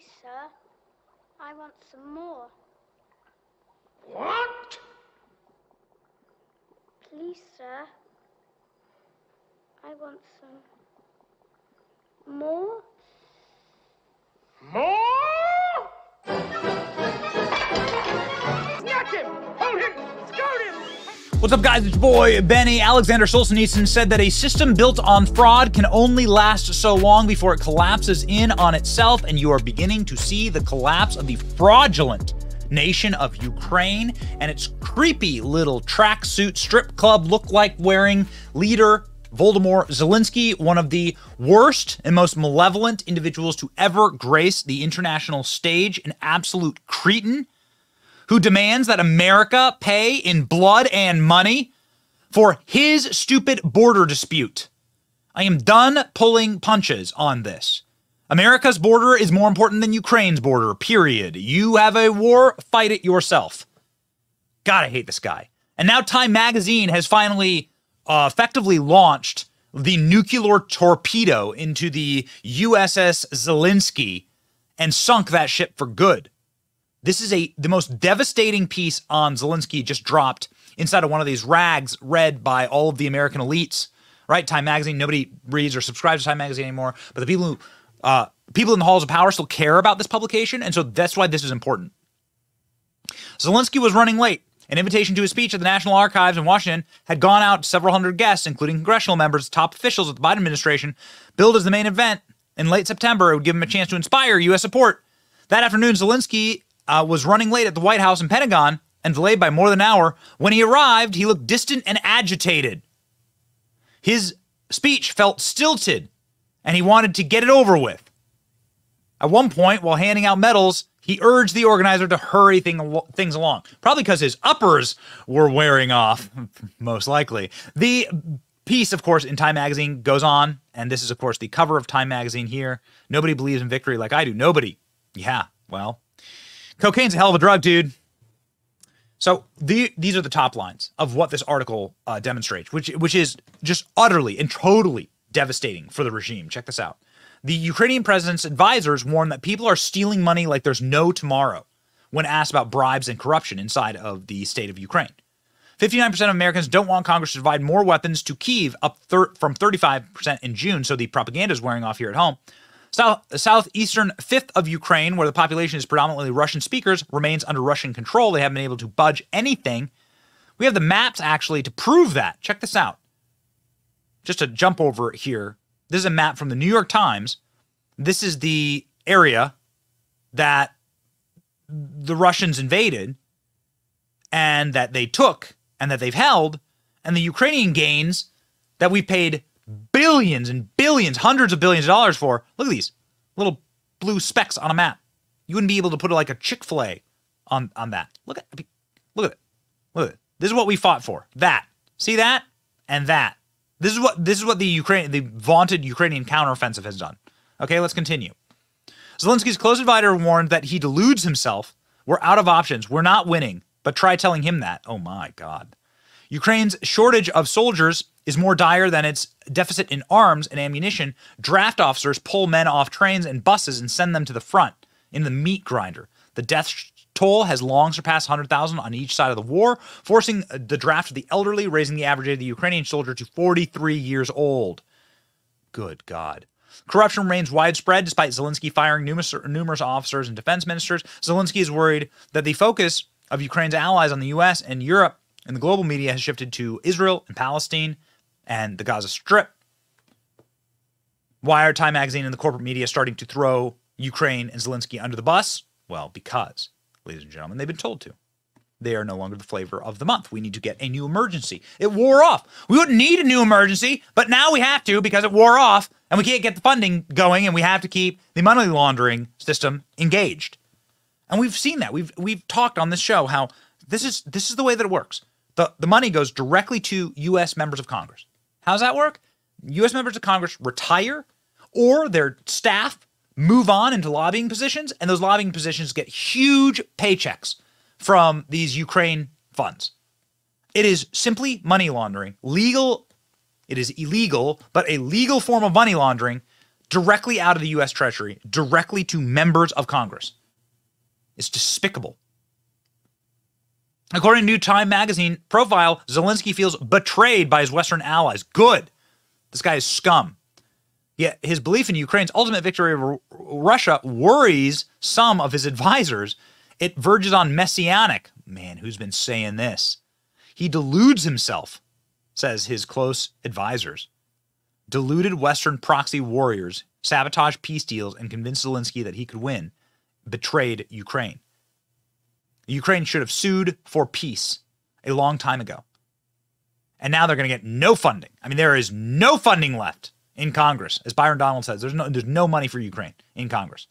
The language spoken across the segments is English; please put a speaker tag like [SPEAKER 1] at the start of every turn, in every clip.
[SPEAKER 1] Please, sir. I want some more.
[SPEAKER 2] What?
[SPEAKER 1] Please, sir. I want some more.
[SPEAKER 2] More? Snatch him! Hold him! Scout him!
[SPEAKER 3] What's up, guys? It's your boy, Benny. Alexander Solzhenitsyn said that a system built on fraud can only last so long before it collapses in on itself, and you are beginning to see the collapse of the fraudulent nation of Ukraine and its creepy little tracksuit strip club look-like wearing leader, Volodymyr Zelenskyy, one of the worst and most malevolent individuals to ever grace the international stage, an absolute cretin who demands that America pay in blood and money for his stupid border dispute. I am done pulling punches on this. America's border is more important than Ukraine's border, period. You have a war, fight it yourself. God, I hate this guy. And now Time Magazine has finally effectively launched the nuclear torpedo into the USS Zelenskyy and sunk that ship for good. This is the most devastating piece on Zelenskyy just dropped inside of one of these rags read by all of the American elites, right? Time Magazine, nobody reads or subscribes to Time Magazine anymore, but the people in the halls of power still care about this publication, and so that's why this is important. Zelenskyy was running late. An invitation to his speech at the National Archives in Washington had gone out to several hundred guests, including congressional members, top officials of the Biden administration, billed as the main event. In late September, it would give him a chance to inspire U.S. support. That afternoon, Zelenskyy was running late at the White House and Pentagon and delayed by more than an hour. When he arrived, he looked distant and agitated. His speech felt stilted, and he wanted to get it over with. At one point, while handing out medals, he urged the organizer to hurry things along, probably because his uppers were wearing off, most likely. The piece, of course, in Time Magazine goes on, and this is, of course, the cover of Time Magazine here. Nobody believes in victory like I do. Nobody. Yeah, well, cocaine's a hell of a drug, dude. So these are the top lines of what this article demonstrates, which is just utterly and totally devastating for the regime. Check this out. The Ukrainian president's advisors warn that people are stealing money like there's no tomorrow when asked about bribes and corruption inside of the state of Ukraine. 59% of Americans don't want Congress to provide more weapons to Kyiv, up from 35% in June, so the propaganda is wearing off here at home. Southeastern fifth of Ukraine, where the population is predominantly Russian speakers, remains under Russian control. They haven't been able to budge anything. We have the maps, actually, to prove that. Check this out. Just to jump over here. This is a map from the New York Times. This is the area that the Russians invaded and that they took and that they've held, and the Ukrainian gains that we paid billions and billions, hundreds of billions of dollars for. Look at these little blue specks on a map. You wouldn't be able to put like a Chick-fil-A on that. Look at it. Look at it. This is what we fought for. That. See that? And that. This is what the vaunted Ukrainian counteroffensive has done. Okay, let's continue. Zelenskyy's close advisor warned that he deludes himself. We're out of options. We're not winning. But try telling him that. Oh my God. Ukraine's shortage of soldiers is more dire than its deficit in arms and ammunition. Draft officers pull men off trains and buses and send them to the front in the meat grinder. The death toll has long surpassed 100,000 on each side of the war, forcing the draft of the elderly, raising the average age of the Ukrainian soldier to 43 years old. Good God. Corruption remains widespread despite Zelenskyy firing numerous officers and defense ministers. Zelenskyy is worried that the focus of Ukraine's allies on the U.S. and Europe and the global media has shifted to Israel and Palestine and the Gaza Strip. Why are Time Magazine and the corporate media starting to throw Ukraine and Zelenskyy under the bus? Well, because, ladies and gentlemen, they've been told to. They are no longer the flavor of the month. We need to get a new emergency. It wore off. We wouldn't need a new emergency, but now we have to because it wore off and we can't get the funding going and we have to keep the money laundering system engaged. And we've seen that. We've talked on this show how this is the way that it works. The money goes directly to U.S. members of Congress. How does that work? U.S. members of Congress retire or their staff move on into lobbying positions, and those lobbying positions get huge paychecks from these Ukraine funds. It is simply money laundering. Legal, it is illegal, but a legal form of money laundering directly out of the U.S. Treasury, directly to members of Congress. It's despicable. According to New Time magazine profile, Zelenskyy feels betrayed by his Western allies. Good. This guy is scum. Yet his belief in Ukraine's ultimate victory over Russia worries some of his advisors. It verges on messianic. Man, who's been saying this? He deludes himself, says his close advisors. Deluded Western proxy warriors sabotage peace deals and convinced Zelenskyy that he could win. Betrayed Ukraine. Ukraine should have sued for peace a long time ago. And now they're going to get no funding. I mean, there is no funding left in Congress. As Byron Donald says, there's no money for Ukraine in Congress.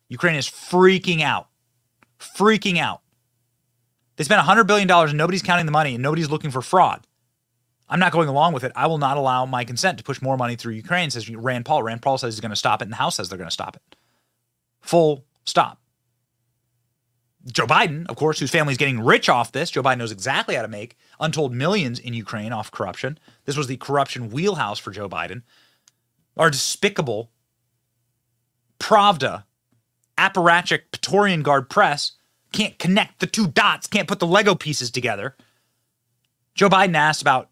[SPEAKER 3] Ukraine is freaking out. Freaking out. They spent $100 billion and nobody's counting the money and nobody's looking for fraud. I'm not going along with it. I will not allow my consent to push more money through Ukraine, says Rand Paul. Rand Paul says he's going to stop it, and the House says they're going to stop it. Full stop. Joe Biden, of course, whose family is getting rich off this. Joe Biden knows exactly how to make untold millions in Ukraine off corruption. This was the corruption wheelhouse for Joe Biden. Our despicable Pravda, apparatchik, Praetorian Guard press can't connect the two dots, can't put the Lego pieces together. Joe Biden asked about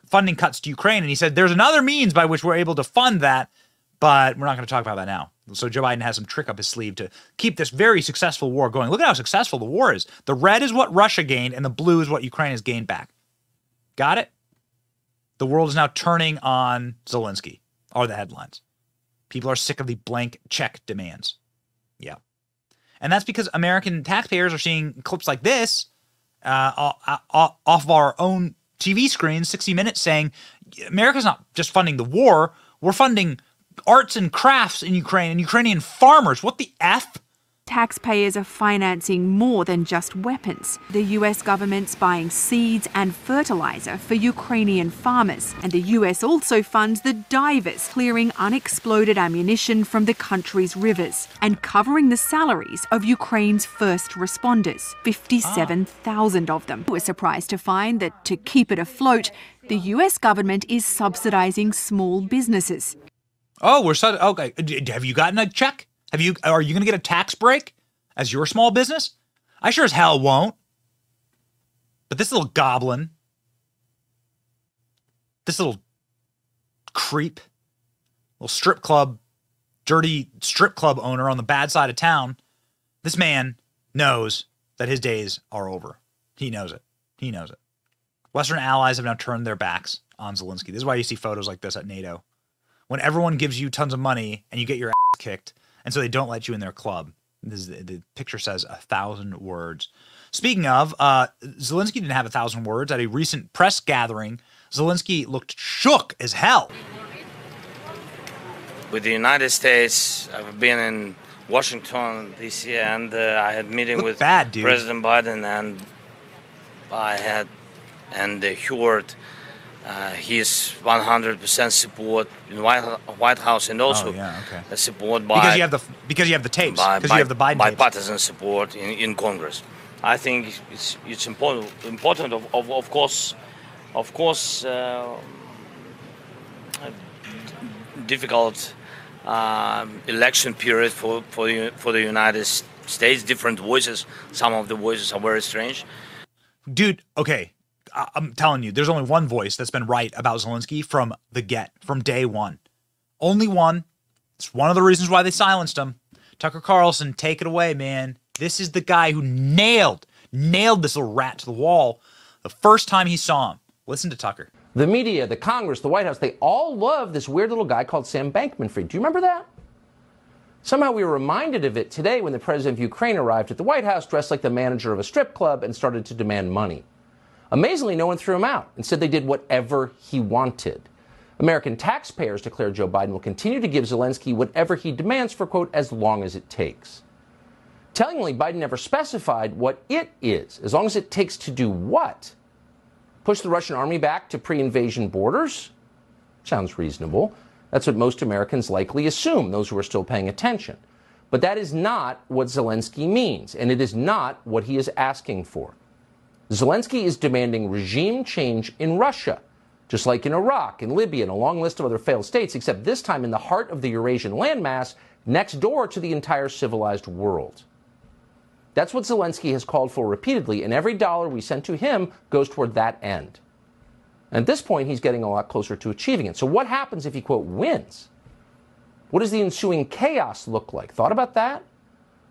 [SPEAKER 3] funding cuts to Ukraine, and he said there's another means by which we're able to fund that, but we're not going to talk about that now. So Joe Biden has some trick up his sleeve to keep this very successful war going. Look at how successful the war is. The red is what Russia gained, and the blue is what Ukraine has gained back. Got it? The world is now turning on Zelenskyy, are the headlines. People are sick of the blank check demands. Yeah. And that's because American taxpayers are seeing clips like this off of our own TV screens, 60 Minutes, saying America's not just funding the war, we're funding arts and crafts in Ukraine and Ukrainian farmers. What the F?
[SPEAKER 4] Taxpayers are financing more than just weapons. The US government's buying seeds and fertilizer for Ukrainian farmers. And the US also funds the divers, clearing unexploded ammunition from the country's rivers and covering the salaries of Ukraine's first responders, 57,000 of them. We're surprised to find that to keep it afloat, the US government is subsidizing small businesses.
[SPEAKER 3] Oh, okay. Have you gotten a check? Are you going to get a tax break as your small business? I sure as hell won't. But this little goblin, this little creep, little dirty strip club owner on the bad side of town, this man knows that his days are over. He knows it. He knows it. Western allies have now turned their backs on Zelenskyy. This is why you see photos like this at NATO. When everyone gives you tons of money and you get your ass kicked, and so they don't let you in their club. The picture says 1,000 words. Speaking of, Zelenskyy didn't have 1,000 words. At a recent press gathering, Zelenskyy looked shook as hell.
[SPEAKER 5] With the United States, I've been in Washington this year, and I had a meeting with President Biden, and he heard his 100% support in White House, and also support by
[SPEAKER 3] because you have the tapes, because you have the Biden tapes.
[SPEAKER 5] Bipartisan support in Congress. I think it's important of course, difficult election period for the United States. Different voices. Some of the voices are very strange.
[SPEAKER 3] Dude, okay. I'm telling you, there's only one voice that's been right about Zelenskyy from day one. Only one. It's one of the reasons why they silenced him. Tucker Carlson, take it away, man. This is the guy who nailed this little rat to the wall the first time he saw him. Listen to Tucker.
[SPEAKER 6] The media, the Congress, the White House, they all love this weird little guy called Sam Bankman-Fried. Do you remember that? Somehow we were reminded of it today when the president of Ukraine arrived at the White House dressed like the manager of a strip club and started to demand money. Amazingly, no one threw him out and said they did whatever he wanted. American taxpayers declared Joe Biden will continue to give Zelenskyy whatever he demands for, quote, as long as it takes. Tellingly, Biden never specified what it is, as long as it takes to do what? Push the Russian army back to pre-invasion borders? Sounds reasonable. That's what most Americans likely assume, those who are still paying attention. But that is not what Zelenskyy means, and it is not what he is asking for. Zelenskyy is demanding regime change in Russia, just like in Iraq and Libya and a long list of other failed states, except this time in the heart of the Eurasian landmass, next door to the entire civilized world. That's what Zelenskyy has called for repeatedly, and every dollar we send to him goes toward that end. And at this point, he's getting a lot closer to achieving it. So what happens if he, quote, wins? What does the ensuing chaos look like? Thought about that?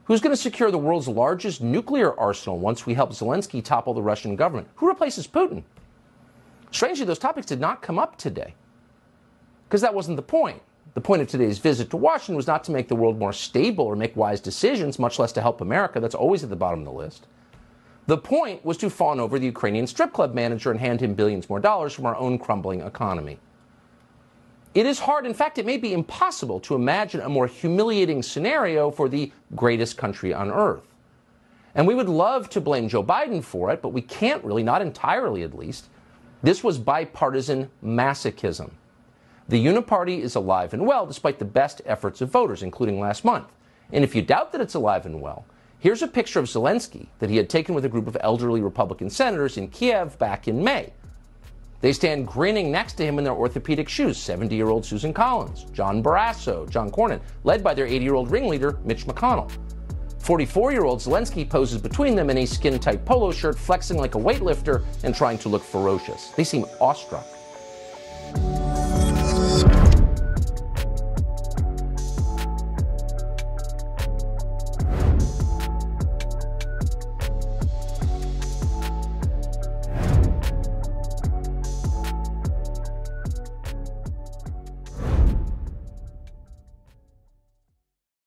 [SPEAKER 6] Who's going to secure the world's largest nuclear arsenal once we help Zelenskyy topple the Russian government? Who replaces Putin? Strangely, those topics did not come up today, because that wasn't the point. The point of today's visit to Washington was not to make the world more stable or make wise decisions, much less to help America. That's always at the bottom of the list. The point was to fawn over the Ukrainian strip club manager and hand him billions more dollars from our own crumbling economy. It is hard, in fact, it may be impossible to imagine a more humiliating scenario for the greatest country on earth. And we would love to blame Joe Biden for it, but we can't really, not entirely at least. This was bipartisan masochism. The Uniparty is alive and well despite the best efforts of voters, including last month. And if you doubt that it's alive and well, here's a picture of Zelenskyy that he had taken with a group of elderly Republican senators in Kiev back in May. They stand grinning next to him in their orthopedic shoes, 70-year-old Susan Collins, John Barrasso, John Cornyn, led by their 80-year-old ringleader, Mitch McConnell. 44-year-old Zelenskyy poses between them in a skin-tight polo shirt, flexing like a weightlifter and trying to look ferocious. They seem awestruck.